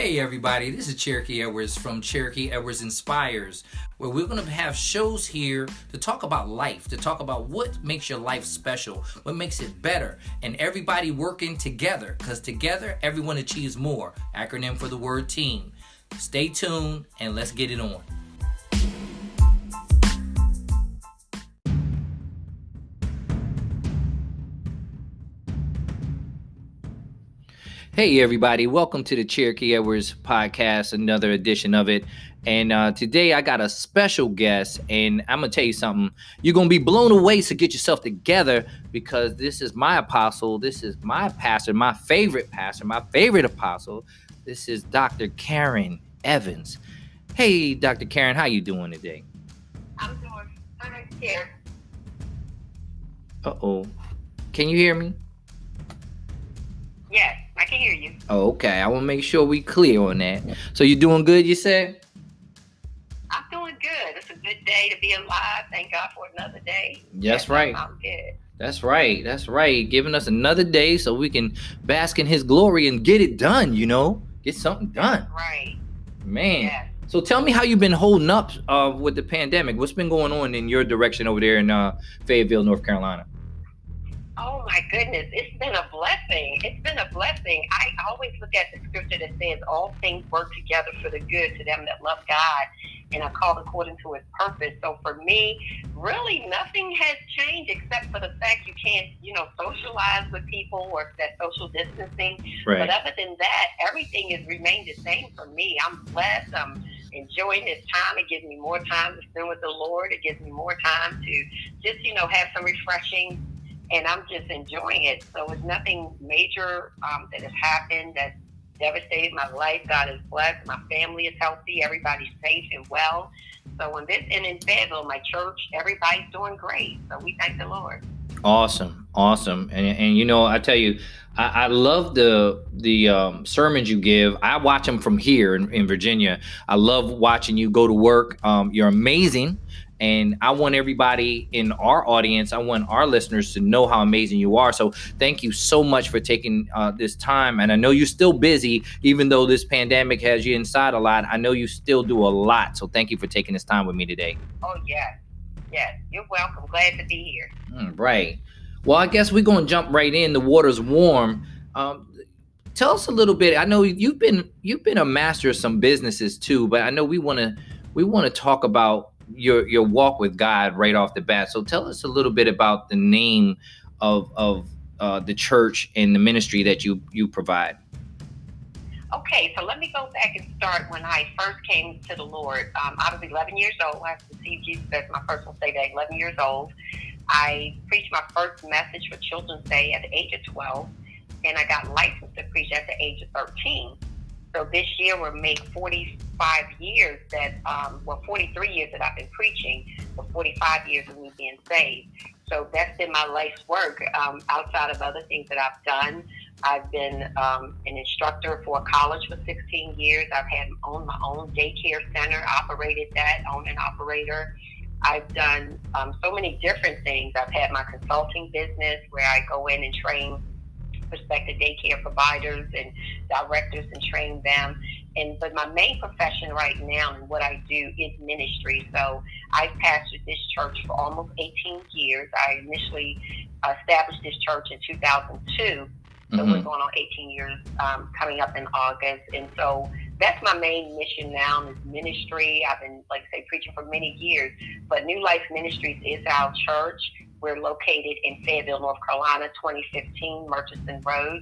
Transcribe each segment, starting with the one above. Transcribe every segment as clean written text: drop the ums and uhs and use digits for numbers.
Hey everybody, this is Cherokee Edwards from Cherokee Edwards Inspires, where we're going to have shows here to talk about life, to talk about what makes your life special, what makes it better, and everybody working together, because together everyone achieves more. Acronym for the word team. Stay tuned and let's get it on. Hey everybody, welcome to the Cherokee Edwards podcast, another edition of it. And today I got a special guest, and I'm going to tell you something. You're going to be blown away, so get yourself together, because this is my apostle, this is my pastor, my favorite apostle. This is Dr. Karen Evans. Hey, Dr. Karen, how you doing today? I'm doing fine here. Uh-oh. Can you hear me? Yes, I can hear you. Oh, okay. I want to make sure we clear on that. So you're doing good, you said? I'm doing good. It's a good day to be alive. Thank God for another day. That's right. I'm good. That's right. Giving us another day so we can bask in his glory and get it done, get something done. Right. Man. Yes. So tell me how you've been holding up with the pandemic. What's been going on in your direction over there in Fayetteville, North Carolina? Oh my goodness, it's been a blessing. I always look at the scripture that says all things work together for the good to them that love God and are called according to his purpose. So for me, really nothing has changed except for the fact you can't, socialize with people or that social distancing. Right. But other than that, everything has remained the same for me. I'm blessed. I'm enjoying this time. It gives me more time to spend with the Lord. It gives me more time to just, have some refreshing. And I'm just enjoying it. So it's nothing major that has happened that's devastated my life. God is blessed. My family is healthy. Everybody's safe and well. So in Fayetteville, my church, everybody's doing great. So we thank the Lord. Awesome. And I tell you, I love the sermons you give. I watch them from here in Virginia. I love watching you go to work. You're amazing. And I want everybody in our audience, I want our listeners to know how amazing you are. So thank you so much for taking this time. And I know you're still busy, even though this pandemic has you inside a lot. I know you still do a lot. So thank you for taking this time with me today. Oh, yes. Yes, you're welcome. Glad to be here. Right. Well, I guess we're going to jump right in. The water's warm. Tell us a little bit. I know you've been a master of some businesses too, but I know we want to talk about your walk with God right off the bat. So tell us a little bit about the name of the church and the ministry that you provide. Okay, so let me go back and start when I first came to the Lord. I was 11 years old. I received Jesus as my personal Savior at 11 years old. I preached my first message for Children's Day at the age of 12, and I got licensed to preach at the age of 13. So this year we'll make 45 years 43 years that I've been preaching, for 45 years of me being saved. So that's been my life's work. Outside of other things that I've done, I've been an instructor for a college for 16 years. I've had owned my own daycare center, operated that, owned an operator. I've done so many different things. I've had my consulting business where I go in and train prospective daycare providers and directors and train them. But my main profession right now and what I do is ministry. So I've pastored this church for almost 18 years. I initially established this church in 2002. So we're going on 18 years coming up in August. And so that's my main mission now is ministry. I've been, preaching for many years. But New Life Ministries is our church. We're located in Fayetteville, North Carolina, 2015 Murchison Road.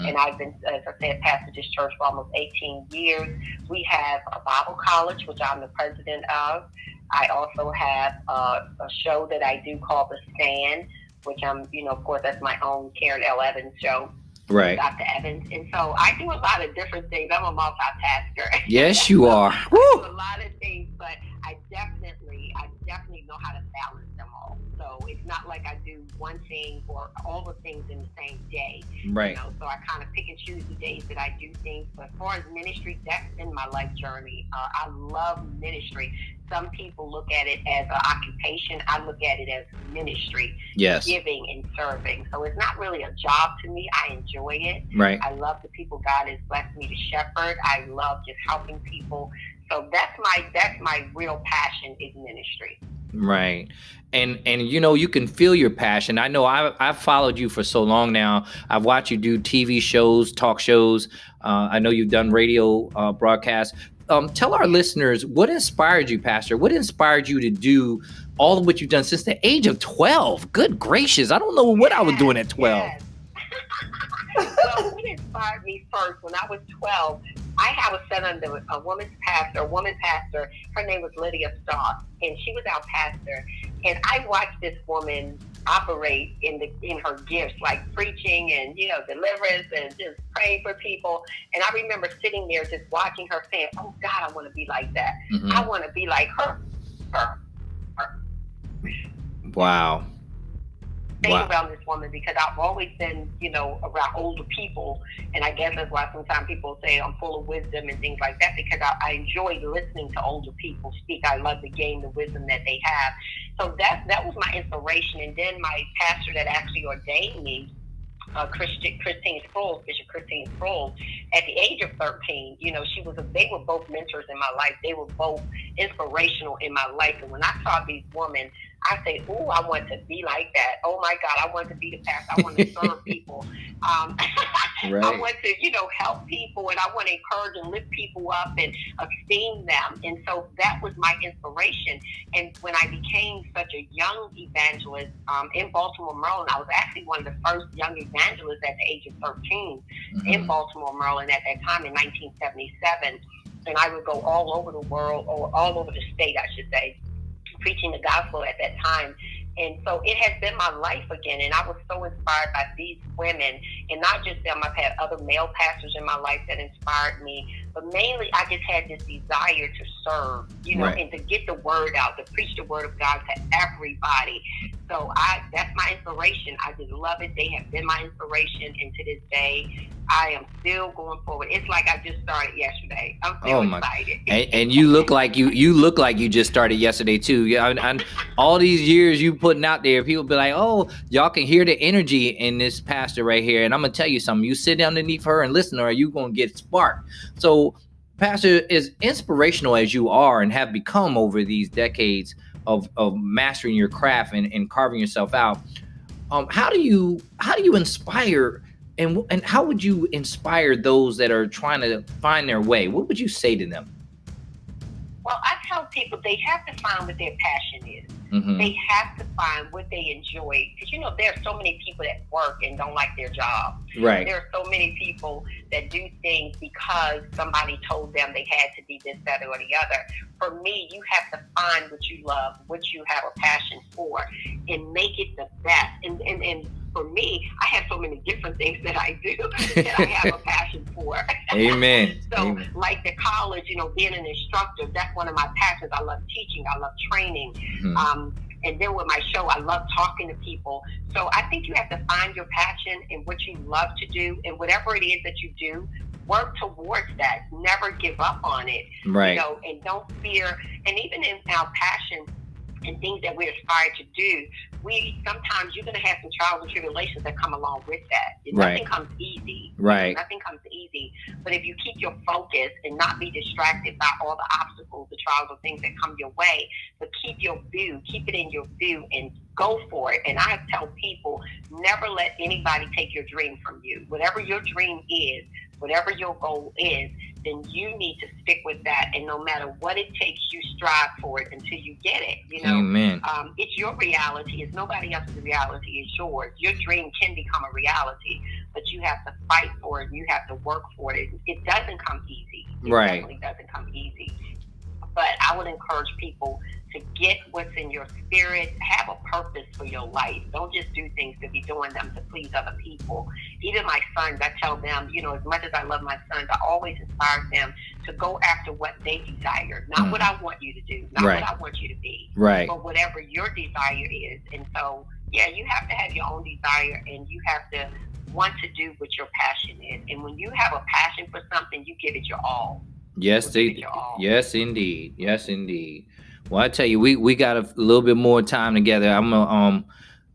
And I've been, as I said, pastored this church for almost 18 years. We have a Bible college, which I'm the president of. I also have a show that I do called The Stand, which I'm, of course, that's my own Karen L. Evans show. Right. Dr. Evans. And so I do a lot of different things. I'm a multitasker. Yes, you are. I do a lot of things, but I definitely know how to balance them all. So So it's not like I do one thing or all the things in the same day. Right. So I kind of pick and choose the days that I do things. But as far as ministry, that's been my life journey. I love ministry. Some people look at it as an occupation. I look at it as ministry, yes, giving and serving. So it's not really a job to me. I enjoy it. Right. I love the people God has blessed me to shepherd. I love just helping people. So that's my real passion is ministry. Right. And you can feel your passion. I know I've followed you for so long now. I've watched you do TV shows, talk shows. I know you've done radio broadcasts. Tell our listeners, what inspired you, Pastor? What inspired you to do all of what you've done since the age of 12? Good gracious. I don't know what I was doing at 12. Yes. Well, what inspired me first, when I was 12, I have a son under a woman pastor. Her name was Lydia Stoss, and she was our pastor. And I watched this woman operate in her gifts, like preaching and deliverance and just praying for people. And I remember sitting there just watching her, saying, "Oh God, I want to be like that. Mm-hmm. I want to be like her." Wow. Around this woman, because I've always been, around older people, and I guess that's why sometimes people say I'm full of wisdom and things like that, because I enjoy listening to older people speak. I love to gain the wisdom that they have. So that was my inspiration. And then my pastor that actually ordained me, Christine Sproul, Bishop Christine Sproul, at the age of 13, they were both mentors in my life. They were both inspirational in my life. And when I saw these women, I say, "Oh, I want to be like that. Oh my God, I want to be the pastor. I want to serve people. Right. I want to, help people, and I want to encourage and lift people up and esteem them." And so that was my inspiration. And when I became such a young evangelist in Baltimore, Maryland, I was actually one of the first young evangelists at the age of 13 in Baltimore, Maryland at that time in 1977. And I would go all over the world, or all over the state, I should say, preaching the gospel at that time. And so it has been my life again. And I was so inspired by these women, and not just them. I've had other male pastors in my life that inspired me, but mainly I just had this desire to serve, right. and to get the word out, to preach the word of God to everybody. So that's my inspiration. I just love it. They have been my inspiration, and to this day, I am still going forward. It's like I just started yesterday. I'm still excited. And you look like you just started yesterday too. Yeah, and all these years you putting out there, people be like, "Oh, y'all can hear the energy in this pastor right here." And I'm gonna tell you something. You sit underneath her and listen to her, you gonna get sparked. So, Pastor, as inspirational as you are and have become over these decades of mastering your craft and carving yourself out, how do you inspire? And how would you inspire those that are trying to find their way? What would you say to them? Well, I tell people they have to find what their passion is. Mm-hmm. They have to find what they enjoy. Because, there are so many people that work and don't like their job. Right. There are so many people that do things because somebody told them they had to be this, that, or the other. For me, you have to find what you love, what you have a passion for, and make it the best. And for me, I have so many different things that I do that I have a passion for. Amen. So, Amen. like the college, being an instructor, that's one of my passions. I love teaching. I love training. Mm-hmm. And then with my show, I love talking to people. So I think you have to find your passion and what you love to do, and whatever it is that you do, work towards that. Never give up on it. Right. And don't fear. And even in our passion and things that we aspire to do, sometimes you're going to have some trials and tribulations that come along with that. Right. Nothing comes easy. Right. Nothing comes easy. But if you keep your focus and not be distracted by all the obstacles, the trials or things that come your way, but keep it in your view and go for it. And I tell people, never let anybody take your dream from you. Whatever your dream is, whatever your goal is, then you need to stick with that. And no matter what it takes, you strive for it until you get it. Amen. It's your reality. It's nobody else's reality. It's yours. Your dream can become a reality, but you have to fight for it. You have to work for it. It doesn't come easy. It Right. definitely doesn't come easy. But I would encourage people to get what's in your spirit, have a purpose for your life. Don't just do things to be doing them to please other people. Even my sons, I tell them, as much as I love my sons, I always inspire them to go after what they desire, not what I want you to do, not what I want you to be, but whatever your desire is. And so, you have to have your own desire, and you have to want to do what your passion is. And when you have a passion for something, you give it your all. Yes, indeed. Yes, indeed. Well, I tell you, we got a little bit more time together. I'm gonna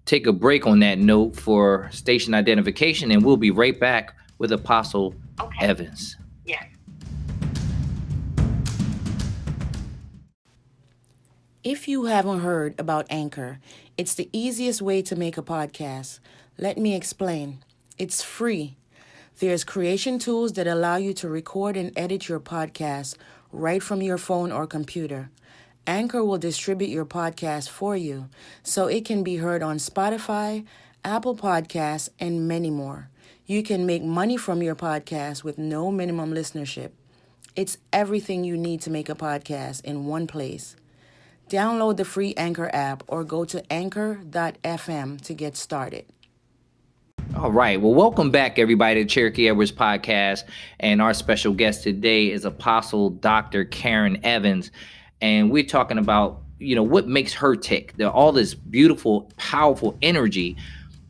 take a break on that note for station identification, and we'll be right back with Apostle Evans. Yes. If you haven't heard about Anchor, it's the easiest way to make a podcast. Let me explain. It's free. There's creation tools that allow you to record and edit your podcast right from your phone or computer. Anchor will distribute your podcast for you, so it can be heard on Spotify, Apple Podcasts, and many more. You can make money from your podcast with no minimum listenership. It's everything you need to make a podcast in one place. Download the free Anchor app or go to anchor.fm to get started. All right. Well, welcome back, everybody, to Cherokee Edwards Podcast. And our special guest today is Apostle Dr. Karen Evans. And we're talking about, what makes her tick, all this beautiful, powerful energy.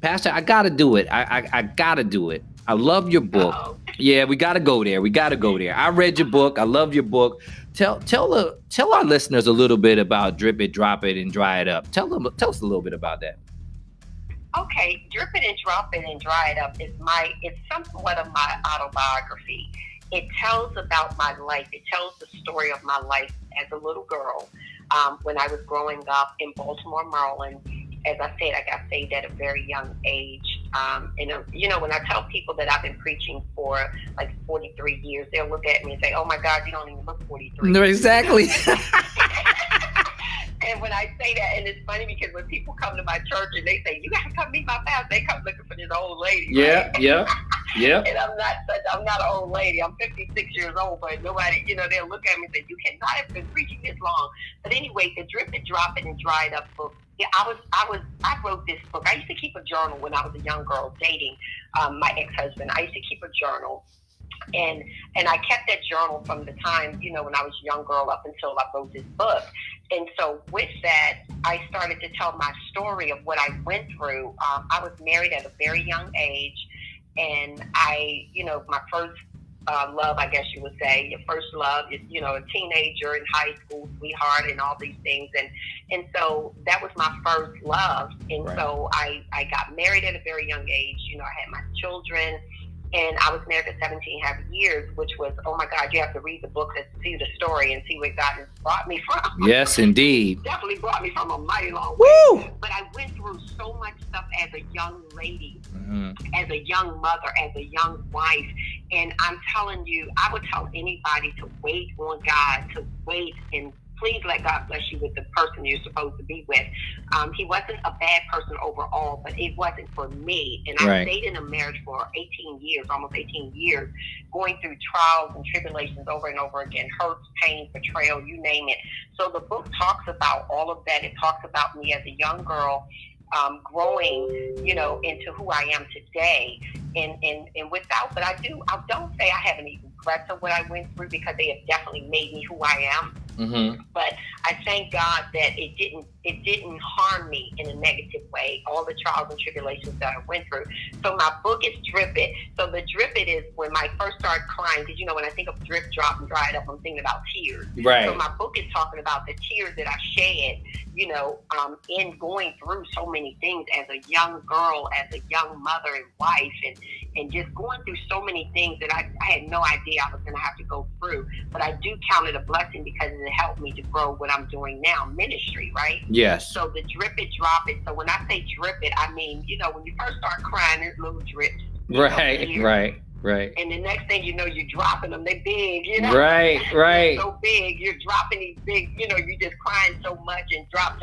Pastor, I got to do it. I got to do it. I love your book. Uh-oh. Yeah, we got to go there. I read your book. I love your book. Tell our listeners a little bit about Drip It, Drop It, and Dry It Up. Tell us a little bit about that. Okay, Drip It and Drop It and Dry It Up it's somewhat of my autobiography. It tells about my life. It tells the story of my life as a little girl when I was growing up in Baltimore, Maryland. As I said, I got saved at a very young age. When I tell people that I've been preaching for like 43 years, they'll look at me and say, "Oh my God, you don't even look 43." No, exactly. And when I say that, and it's funny because when people come to my church and they say, "You got to come meet my pastor," they come looking for this old lady. Yeah, right? yeah. And I'm not an old lady. I'm 56 years old, but nobody, they'll look at me and say, "You cannot have been preaching this long." But anyway, the Drip It, Drop It, and Dry It Up book. Yeah, I wrote this book. I used to keep a journal when I was a young girl dating my ex-husband. I used to keep a journal. And I kept that journal from the time, when I was a young girl up until I wrote this book. And so with that, I started to tell my story of what I went through. I was married at a very young age, and my first love, I guess you would say, your first love is, a teenager in high school, sweetheart, and all these things. And so that was my first love. And so I got married at a very young age. I had my children. And I was married for 17.5 years, which was, oh my God, you have to read the book to see the story and see where God has brought me from. Yes, indeed. Definitely brought me from a mighty long way. But I went through so much stuff as a young lady, as a young mother, as a young wife. And I'm telling you, I would tell anybody to wait on God, to wait and please let God bless you with the person you're supposed to be with. He wasn't a bad person overall, but it wasn't for me. And I stayed in a marriage for 18 years, almost 18 years, going through trials and tribulations over and over again, hurts, pain, betrayal, you name it. So the book talks about all of that. It talks about me as a young girl, growing, into who I am today. And without, but I don't say I have any regrets of what I went through, because they have definitely made me who I am. But I thank God that it didn't harm me in a negative way, all the trials and tribulations that I went through. So my book is Drip It. So the Drip It is when I first started crying, because when I think of drip, drop, and dry it up, I'm thinking about tears. Right. So my book is talking about the tears that I shed, in going through so many things as a young girl, as a young mother and wife, and just going through so many things that I had no idea I was going to have to go through. But I do count it a blessing, because it helped me to grow what I'm doing now, ministry, right? Yes. So the Drip It, Drop It. So when I say drip it, I mean, when you first start crying, there's little drips. Right. And the next thing you know, you're dropping them. They're big, Right. They're so big. You're dropping these big, you're just crying so much and drop.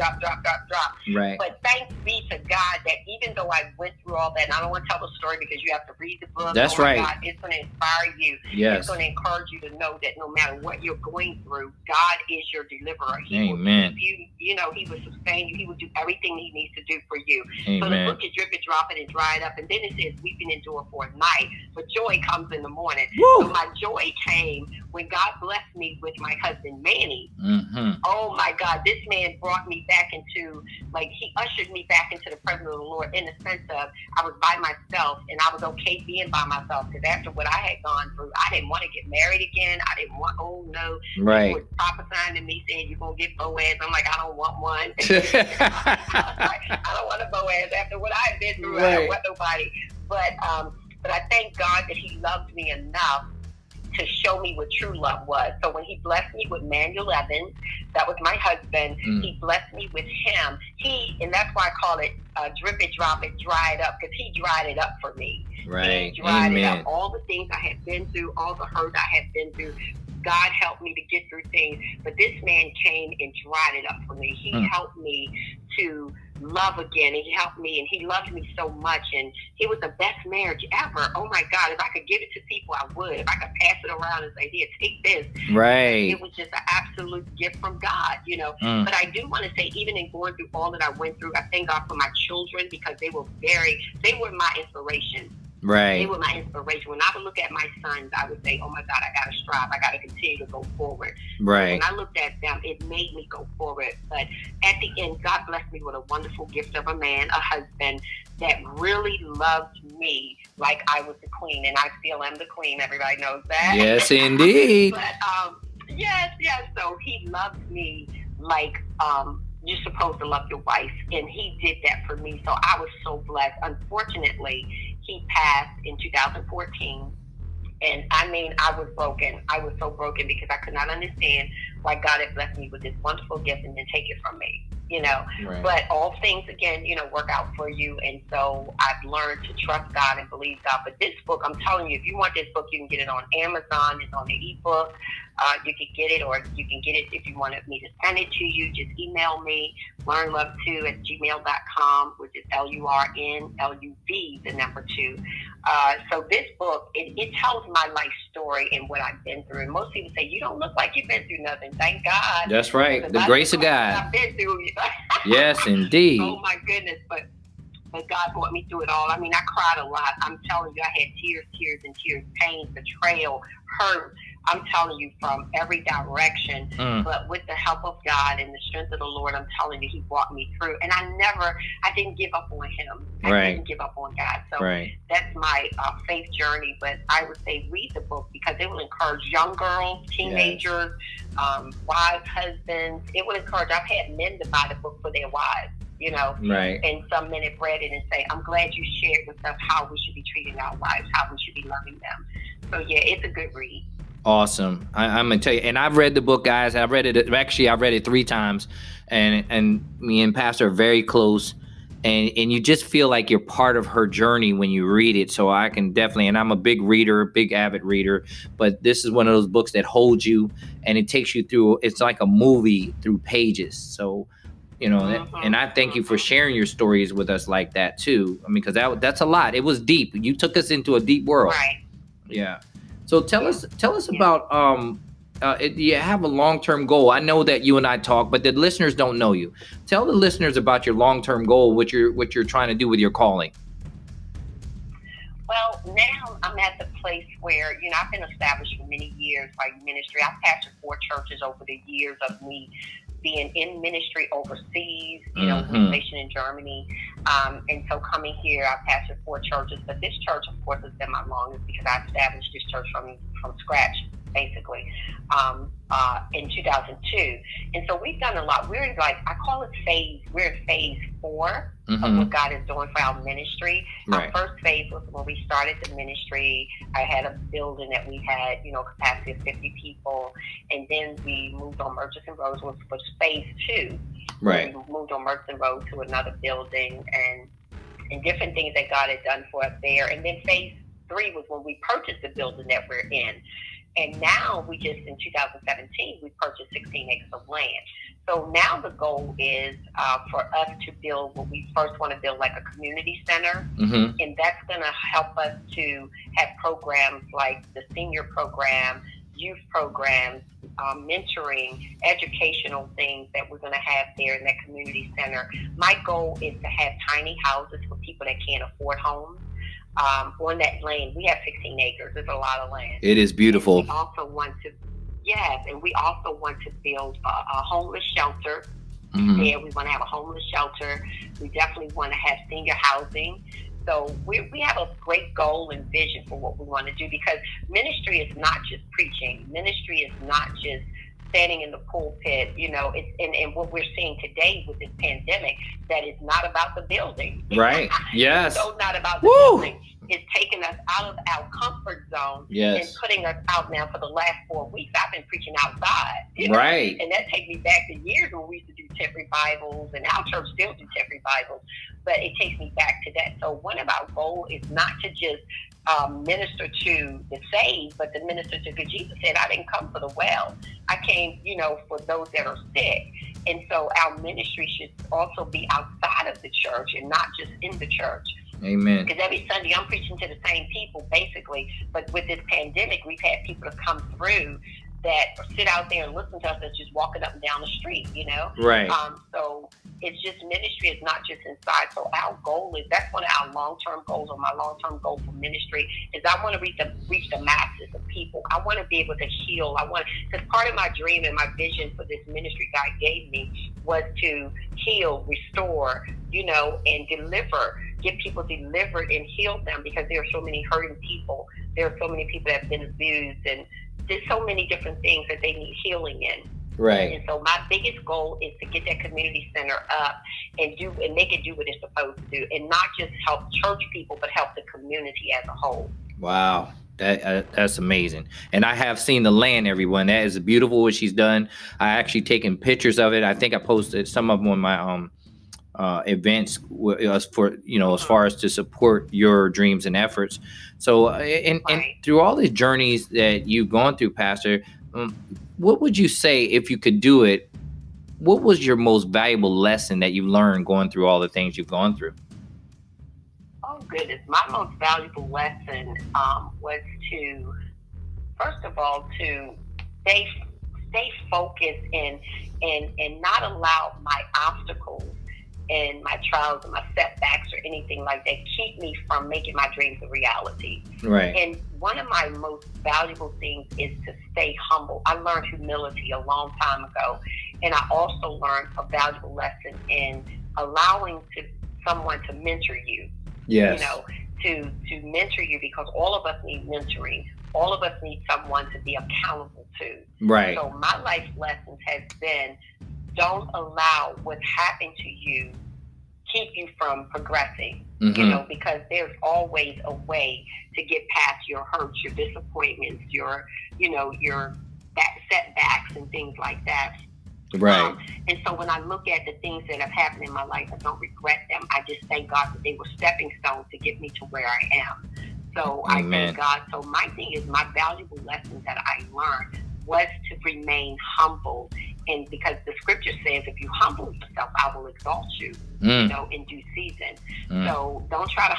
Right. But thanks be to God that even though though I went through all that, and I don't want to tell the story because you have to read the book. That's right. God, it's going to inspire you. Yes. It's going to encourage you to know that no matter what you're going through, God is your deliverer. He Amen. will keep you, you know, he will sustain you. He will do everything he needs to do for you. Amen. So the book is drip it, drop it, and dry it up. And then it says, weeping endure for a night, but joy comes in the morning. Woo! So my joy came when God blessed me with my husband, Manny. Mm-hmm. Oh my God, this man brought me back into, like, he ushered me back into the presence of the Lord in the sense of I was by myself and I was okay being by myself, because after what I had gone through, I didn't want to get married again. I didn't want, oh no. Right. He was prophesying to me saying, you're going to get Boaz. I'm like, I don't want one. I don't want a Boaz. After what I've been through, right. I don't want nobody. But I thank God that he loved me enough to show me what true love was. So when he blessed me with Manuel Evans, that was my husband, he blessed me with him. And that's why I call it drip it, drop it, dry it up, because he dried it up for me. Right. He dried Amen. it up. All the things I had been through, all the hurt I had been through, God helped me to get through things. But this man came and dried it up for me. He helped me to love again, and he helped me, and he loved me so much, and it was the best marriage ever. Oh my God, if I could give it to people, I would. If I could pass it around and say, here, take this. Right. It was just an absolute gift from God, you know. But I do want to say, even in going through all that I went through, I thank God for my children, because they were my inspiration. Right. They were my inspiration. When I would look at my sons, I would say, oh my God, I got to strive. I got to continue to go forward. Right. When I looked at them, it made me go forward. But at the end, God blessed me with a wonderful gift of a man, a husband that really loved me like I was the queen. And I still am the queen. Everybody knows that. Yes, indeed. But yes. So he loved me like you're supposed to love your wife. And he did that for me. So I was so blessed. Unfortunately, he passed in 2014. And I mean, I was broken. I was so broken because I could not understand why God had blessed me with this wonderful gift and then take it from me, you know. Right. But all things, again, you know, work out for you. And so I've learned to trust God and believe God. But this book, I'm telling you, if you want this book, you can get it on Amazon. It's on the ebook. You can get it, or you can get it if you wanted me to send it to you. Just email me, learnlove2@gmail.com, which is LURNLUV, the number 2. So this book, it tells my life story and what I've been through. And most people say, you don't look like you've been through nothing. Thank God. That's right. The grace of God. I've been through. Yes, indeed. Oh my goodness. But God brought me through it all. I mean, I cried a lot. I'm telling you, I had tears, pain, betrayal, hurt. I'm telling you, from every direction. But with the help of God and the strength of the Lord, I'm telling you, he brought me through. And I didn't give up on him. I didn't give up on God. So that's my faith journey. But I would say read the book, because it will encourage young girls, teenagers, wives, husbands. It will encourage. I've had men to buy the book for their wives. You know, and some men have read it and say, I'm glad you shared with us how we should be treating our wives, how we should be loving them. So yeah, it's a good read. Awesome. I'm gonna tell you, and I've read the book, guys. I've read it. Actually, I've read it 3 times, and me and Pastor are very close, and you just feel like you're part of her journey when you read it. So I can definitely, and I'm a big reader, big avid reader, but this is one of those books that holds you, and it takes you through. It's like a movie through pages. So, you know, and I thank you for sharing your stories with us like that too. I mean, because that's a lot. It was deep. You took us into a deep world. Right. Yeah. So tell us about you have a long-term goal. I know that you and I talk, but the listeners don't know you. Tell the listeners about your long-term goal, what you're trying to do with your calling. Well, now I'm at the place where, you know, I've been established for many years by ministry. I've pastored 4 churches over the years of me being in ministry overseas, you know, stationed in Germany. And so coming here, I've pastored 4 churches. But this church, of course, has been my longest, because I established this church from scratch, basically, in 2002. And so we've done a lot. We're in, like, I call it we're in phase 4 of what God is doing for our ministry. Our first phase was when we started the ministry. I had a building that we had, you know, capacity of 50 people. And then we moved on Murchison Road, which was phase 2. Right. We moved on Murchison Road to another building, and different things that God had done for us there. And then phase 3 was when we purchased the building that we're in. And now in 2017, we purchased 16 acres of land. So now the goal is for us to build what we first want to build, like a community center. Mm-hmm. And that's going to help us to have programs like the senior program, youth programs, mentoring, educational things that we're going to have there in that community center. My goal is to have tiny houses for people that can't afford homes. On that land, we have 16 acres. It's a lot of land. It is beautiful. And we also want to, yes, and we also want to build a homeless shelter. Mm-hmm. There, we want to have a homeless shelter. We definitely want to have senior housing. So we have a great goal and vision for what we want to do, because ministry is not just preaching. Ministry is not just standing in the pulpit. And what we're seeing today with this pandemic, that is not about the building. Right. Yes. So not about the building. It's taking us out of our comfort zone. Yes. And putting us out now. For the last 4 weeks, I've been preaching outside. Right. And that takes me back to years when we used to do tent revivals, and our church still do tent revivals. But it takes me back to that. So one of our goals is not to just minister to the saved, but to minister to, because Jesus said, I didn't come for the well. I came, for those that are sick. And so our ministry should also be outside of the church and not just in the church. Amen. Because every Sunday I'm preaching to the same people, basically. But with this pandemic, we've had people to come through that sit out there and listen to us that's just walking up and down the street, Right. So it's just, ministry is not just inside. So our goal is, that's one of our long-term goals, or my long-term goal for ministry, is I want to reach the masses of people. I want to be able to heal. Because part of my dream and my vision for this ministry God gave me was to heal, restore, and deliver, get people delivered and heal them, because there are so many hurting people. There are so many people that have been abused, and there's so many different things that they need healing in. Right. And so my biggest goal is to get that community center up and make it do what it's supposed to do, and not just help church people, but help the community as a whole. Wow. That's amazing. And I have seen the land, everyone. That is beautiful what she's done. I actually taken pictures of it. I think I posted some of them on my events as far as to support your dreams and efforts. So and through all these journeys that you've gone through, Pastor, what would you say, if you could do it, what was your most valuable lesson that you learned going through all the things you've gone through? Oh goodness, my most valuable lesson was to, first of all, to stay focused and not allow my obstacles and my trials and my setbacks or anything like that keep me from making my dreams a reality. Right. And one of my most valuable things is to stay humble. I learned humility a long time ago, and I also learned a valuable lesson in allowing someone to mentor you. Yes. To mentor you, because all of us need mentoring. All of us need someone to be accountable to. Right. So my life lessons has been, don't allow what's happened to you keep you from progressing, because there's always a way to get past your hurts, your disappointments, your setbacks and things like that. Right. And so when I look at the things that have happened in my life, I don't regret them. I just thank God that they were stepping stones to get me to where I am. So Amen. I thank God. So my thing is, my valuable lessons that I learned was to remain humble. And because the scripture says, if you humble yourself, I will exalt you, in due season. So don't try to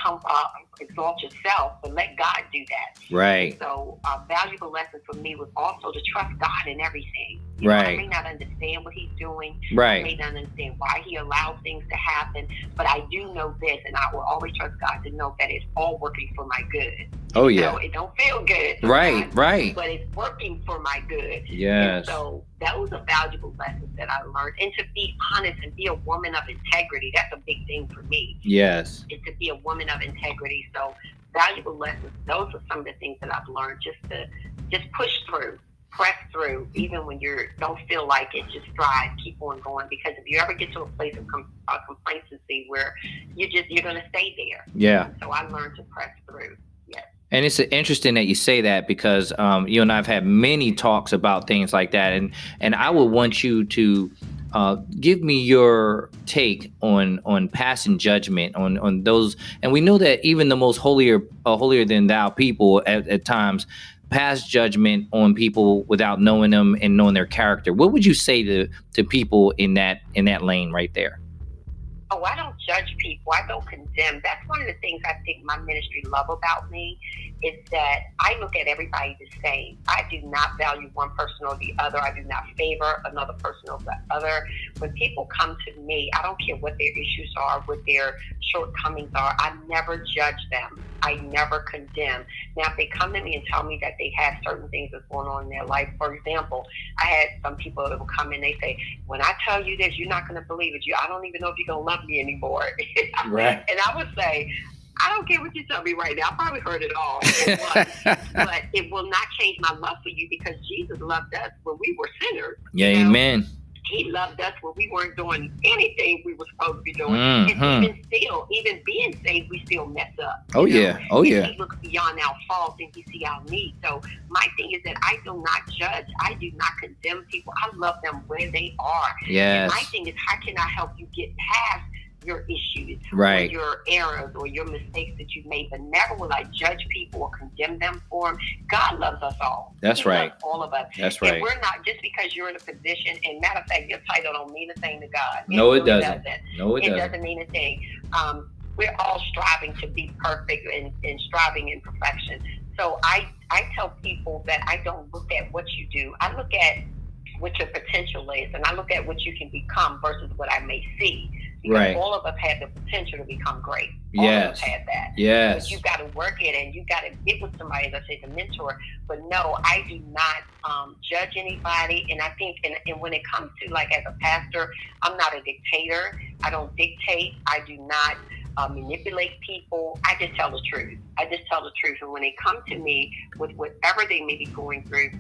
exalt yourself, but let God do that. Right. So a valuable lesson for me was also to trust God in everything. Right. I may not understand what he's doing. Right. I may not understand why he allows things to happen, but I do know this, and I will always trust God to know that it's all working for my good. Oh, yeah. So it don't feel good. Right. But it's working for my good. Yes. And so that was a valuable lesson that I learned. And to be honest and be a woman of integrity, that's a big thing for me. Yes. Is to be a woman of integrity. So valuable lessons, those are some of the things that I've learned, just push through, press through, even when you don't feel like it, just strive, keep on going, because if you ever get to a place of complacency where you're going to stay there. Yeah. So I learned to press through. Yes. And it's interesting that you say that, because you and I have had many talks about things like that, and I would want you to give me your take on passing judgment on those. And we know that even the most holier than thou people at times, pass judgment on people without knowing them and knowing their character. What would you say to people in that lane right there? Oh, I don't judge people. I don't condemn. That's one of the things I think my ministry love about me is that I look at everybody the same. I do not value one person or the other. I do not favor another person over the other. When people come to me, I don't care what their issues are, what their shortcomings are. I never judge them. I never condemn. Now, if they come to me and tell me that they have certain things that's going on in their life, for example, I had some people that will come in, they say, when I tell you this, you're not going to believe it. I don't even know if you're going to love me anymore. Right. And I would say, I don't care what you tell me right now. I probably heard it all. But it will not change my love for you because Jesus loved us when we were sinners. Yeah, amen. He loved us when we weren't doing anything we were supposed to be doing. Mm-hmm. And even being saved, we still mess up. Oh, yeah. Oh, and yeah. He looks beyond our faults and he sees our needs. So my thing is that I do not judge. I do not condemn people. I love them where they are. Yes. And my thing is, how can I help you get past your issues, right, or your errors or your mistakes that you've made? But never will I judge people or condemn them for them. God loves us all. That's he right. Loves all of us. That's right. And we're not, just because you're in a position, and matter of fact, your title don't mean a thing to God. No, it doesn't. No, it doesn't mean a thing. We're all striving to be perfect and striving in perfection. So I tell people that I don't look at what you do. I look at what your potential is, and I look at what you can become versus what I may see. Because right. all of us had the potential to become great. Yes. All of us had that. Yes. But you got to work it, and you got to get with somebody, as I say, the mentor. But no, I do not judge anybody. And I think, and when it comes to, like, as a pastor, I'm not a dictator. I don't dictate. I do not manipulate people. I just tell the truth. I just tell the truth. And when they come to me with whatever they may be going through,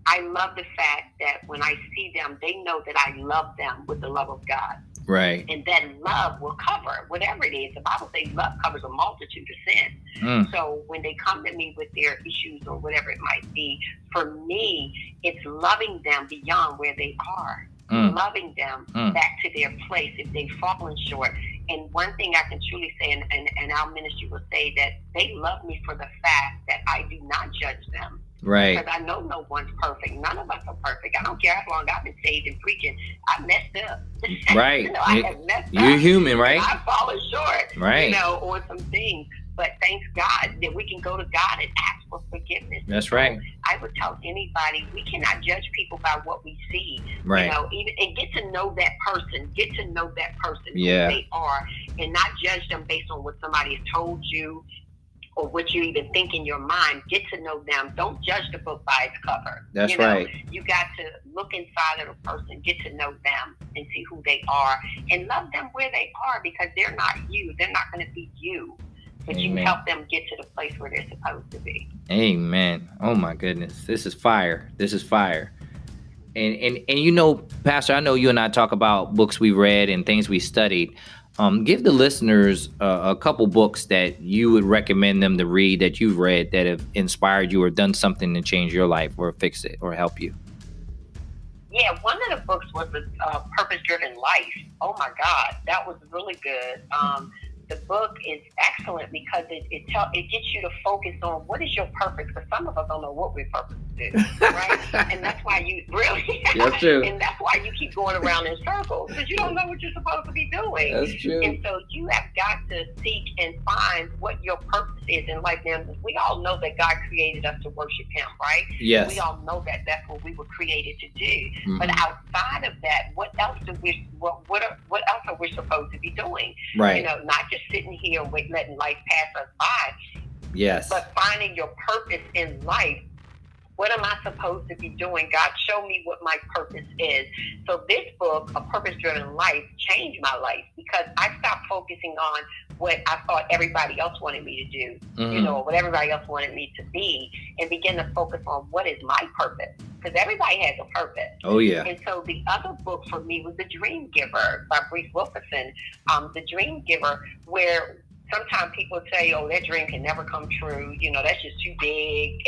I love the fact that when I see them, they know that I love them with the love of God. Right. And that love will cover whatever it is. The Bible says love covers a multitude of sins. So when they come to me with their issues or whatever it might be, for me, it's loving them beyond where they are. Loving them back to their place if they've fallen short. And one thing I can truly say, and our ministry will say, that they love me for the fact that I do not judge them. Right. Because I know no one's perfect. None of us are perfect. I don't care how long I've been saved and preaching. I messed up. Right. I have messed up. You're human, right? I've fallen short. Right. On some things. But thanks God that we can go to God and ask for forgiveness. That's right. I would tell anybody, we cannot judge people by what we see. Right. Even and get to know that person. Get to know that person, yeah, who they are, and not judge them based on what somebody has told you or what you even think in your mind. Get to know them. Don't judge the book by its cover. That's right. You got to look inside of a person, get to know them, and see who they are, and love them where they are, because they're not you. They're not going to be you. But Amen. you help them get to the place where they're supposed to be. Amen. Oh my goodness. This is fire. This is fire. And you know, Pastor, I know you and I talk about books we read and things we studied. Give the listeners a couple books that you would recommend them to read that you've read that have inspired you or done something to change your life or fix it or help you. Yeah, one of the books was Purpose-Driven Life. Oh my God, that was really good. The book is excellent because it gets you to focus on what is your purpose, because some of us don't know what we're purposed to do, right? And that's why you really, that's true. And that's why you keep going around in circles, because you don't know what you're supposed to be doing. That's true. And so you have got to seek and find what your purpose is in life. Now, we all know that God created us to worship Him, right? Yes. We all know that that's what we were created to do. Mm-hmm. But outside of that, what else are we supposed to be doing? Right. Not just sitting here and letting life pass us by. Yes. But finding your purpose in life. What am I supposed to be doing? God, show me what my purpose is. So this book, A Purpose-Driven Life, changed my life because I stopped focusing on what I thought everybody else wanted me to do, or what everybody else wanted me to be, and began to focus on what is my purpose. Because everybody has a purpose. Oh, yeah. And so the other book for me was The Dream Giver by Bruce Wilkinson. The Dream Giver, where sometimes people say, oh, that dream can never come true. That's just too big.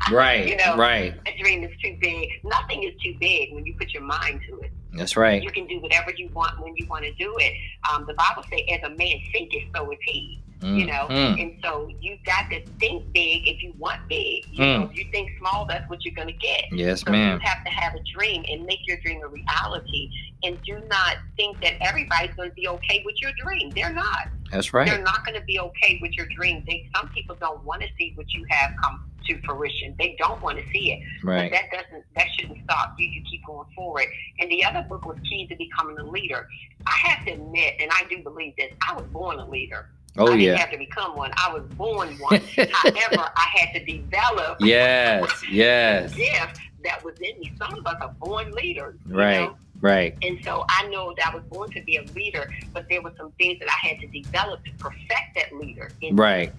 Right. Right. That dream is too big. Nothing is too big when you put your mind to it. That's right. You can do whatever you want when you want to do it. The Bible says, as a man thinketh, so is he. And so you got to think big if you want big. If you think small, that's what you're going to get. Yes, so ma'am. You have to have a dream and make your dream a reality, and do not think that everybody's going to be okay with your dream. They're not. That's right. They're not going to be okay with your dream. Some people don't want to see what you have come to fruition. They don't want to see it. Right. But that shouldn't stop you. You keep going forward. And the other book was Keys to Becoming a Leader. I have to admit, and I do believe this, I was born a leader. Oh, I didn't have to become one. I was born one. However, I had to develop the gift that was in me. Some of us are born leaders. Right. Right. And so I know that I was born to be a leader, but there were some things that I had to develop to perfect that leader. Right.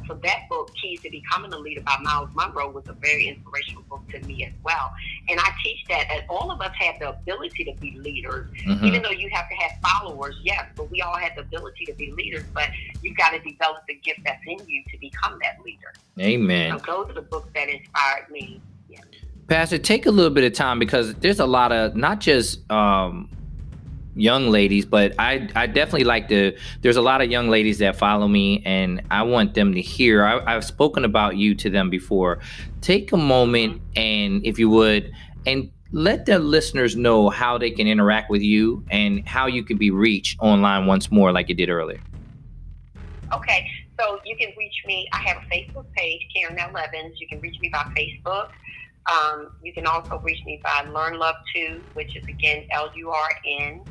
So that book, Keys to Becoming a Leader by Miles Monroe, was a very inspirational book to me as well. And I teach that all of us have the ability to be leaders, even though you have to have followers, yes, but we all have the ability to be leaders, but you've got to develop the gift that's in you to become that leader. Amen. So those are the books that inspired me. Yeah. Pastor, take a little bit of time, because there's a lot of, not just young ladies, but I definitely there's a lot of young ladies that follow me, and I want them to hear. I've spoken about you to them before. Take a moment, and if you would, and let the listeners know how they can interact with you and how you can be reached online once more, like you did earlier. Okay, so you can reach me. I have a Facebook page, Karen L. Evans. You can reach me by Facebook. You can also reach me by Learn Love 2, which is again LURN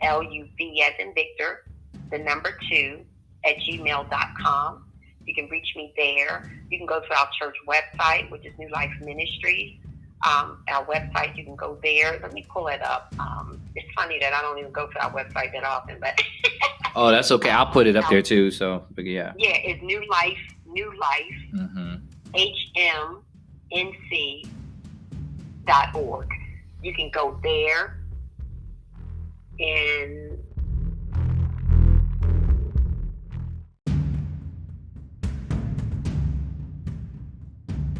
LUV as in Victor, the number 2 at gmail.com. You can reach me there. You can go to our church website, which is New Life Ministries. Our website, you can go there. Let me pull it up. It's funny that I don't even go to our website that often, but oh, that's okay. I'll put it up there too. So, but yeah. Yeah, it's New Life, HMNC.org. You can go there, and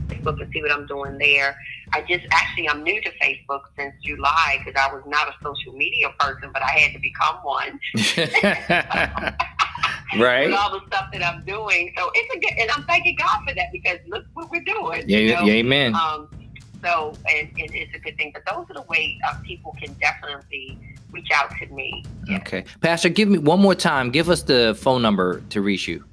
Facebook and see what I'm doing there. I'm new to Facebook since July, because I was not a social media person, but I had to become one. Right. With all the stuff that I'm doing. So it's and I'm thanking God for that, because look what we're doing. Yeah, amen. So, and it's a good thing. But those are the ways people can definitely reach out to me. Yes. Okay. Pastor, give me one more time. Give us the phone number to reach you.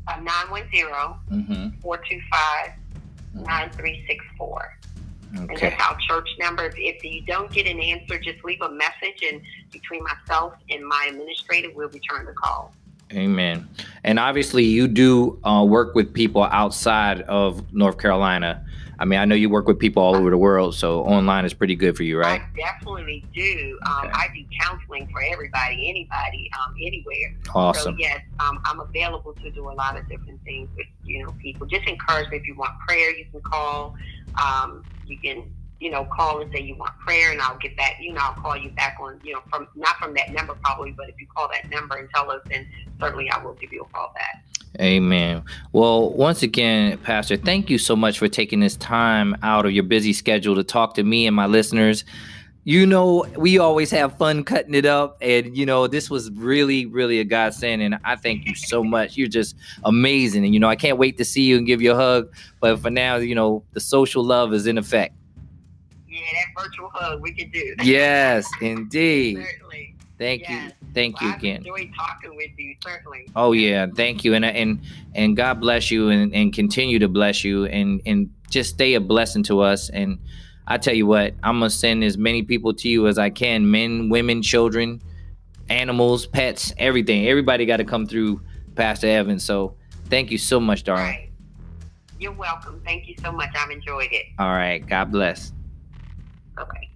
910-425-9364. And Okay. that's our church number. If you don't get an answer, just leave a message, and between myself and my administrator, we'll return the call. Amen. And obviously you do work with people outside of North Carolina. I mean, I know you work with people all over the world, so online is pretty good for you, right? I definitely do. Okay. I do counseling for everybody, anybody, anywhere. Awesome. So yes, I'm available to do a lot of different things with people. Just encourage me. If you want prayer, you can call. You can call and say you want prayer, and I'll get back. I'll call you back on from not from that number probably, but if you call that number and tell us, then certainly I will give you a call back. Amen. Well, once again, Pastor, thank you so much for taking this time out of your busy schedule to talk to me and my listeners. We always have fun cutting it up, and this was really, really a godsend, and I thank you so much. You're just amazing, and I can't wait to see you and give you a hug. But for now, the social love is in effect. Yeah, that virtual hug we can do. Yes, indeed. Certainly. Thank you again. I've enjoyed talking with you, certainly. Oh yeah, thank you, and God bless you, and continue to bless you, and just stay a blessing to us. And I tell you what, I'm gonna send as many people to you as I can: men, women, children, animals, pets, everything. Everybody got to come through Pastor Evans. So thank you so much, darling. Right. You're welcome. Thank you so much. I've enjoyed it. All right. God bless. Okay.